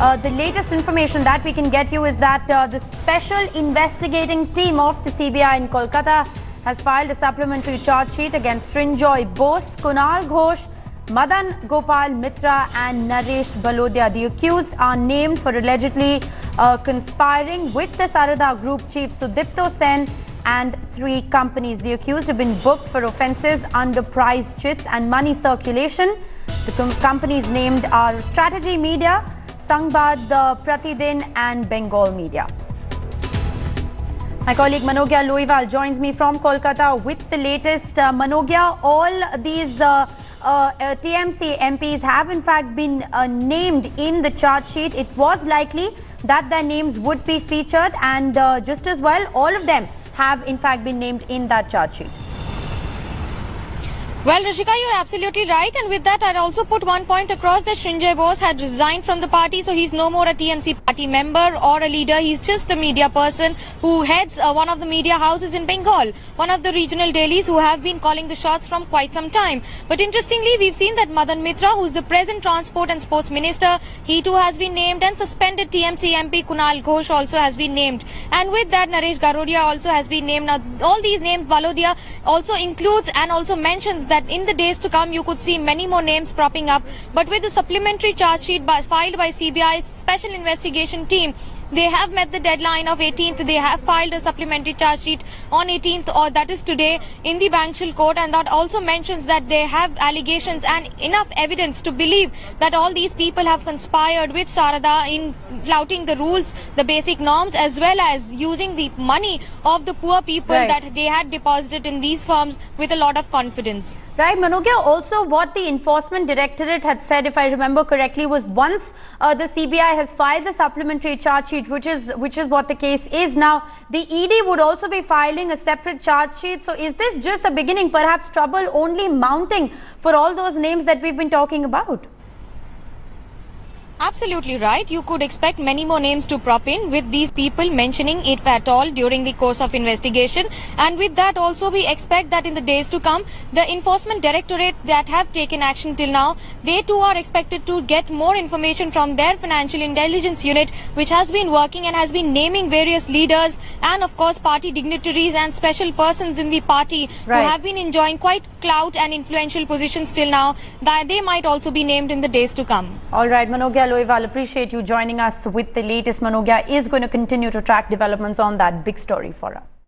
The latest information that we can get you is that the special investigating team of the CBI in Kolkata has filed a supplementary charge sheet against Srinjoy Bose, Kunal Ghosh, Madan Gopal Mitra and Naresh Balodia. The accused are named for allegedly conspiring with the Sarada Group chief Sudipto Sen and 3 companies. The accused have been booked for offences under prize chits and money circulation. The companies named are Strategy Media, Sangbad Pratidin and Bengal Media. My colleague Manogya Loiwal joins me from Kolkata with the latest. Manogya, all these TMC MPs have in fact been named in the charge sheet. It was likely that their names would be featured, and just as well, all of them have in fact been named in that charge sheet. Well, Rishika, you're absolutely right. And with that, I'd also put one point across that Srinjoy Bose had resigned from the party. So he's no more a TMC party member or a leader. He's just a media person who heads one of the media houses in Bengal, one of the regional dailies who have been calling the shots from quite some time. But interestingly, we've seen that Madan Mitra, who's the present Transport and Sports Minister, he too has been named, and suspended TMC MP Kunal Ghosh also has been named. And with that, Naresh Garodia also has been named. Now, all these names, Balodia also includes and also mentions that in the days to come you could see many more names propping up. But with the supplementary charge sheet filed by CBI's special investigation team, they have met the deadline of 18th. They have filed a supplementary charge sheet on 18th, or that is today, in the Bankshal court, and that also mentions that they have allegations and enough evidence to believe that all these people have conspired with Sarada in flouting the rules, the basic norms, as well as using the money of the poor people that they had deposited in these firms with a lot of confidence. Right, Manogya, also what the Enforcement Directorate had said, if I remember correctly, was once the CBI has filed the supplementary charge sheet, which is what the case is now, the ED would also be filing a separate charge sheet. So is this just the beginning, perhaps trouble only mounting for all those names that we've been talking about? Absolutely right. You could expect many more names to prop in, with these people mentioning it at all during the course of investigation. And with that also we expect that in the days to come, the Enforcement Directorate that have taken action till now, they too are expected to get more information from their Financial Intelligence Unit, which has been working and has been naming various leaders and of course party dignitaries and special persons in the party who have been enjoying quite clout and influential positions till now, that they might also be named in the days to come. All right, Manogya Loiwal, appreciate you joining us with the latest. Manogya is going to continue to track developments on that big story for us.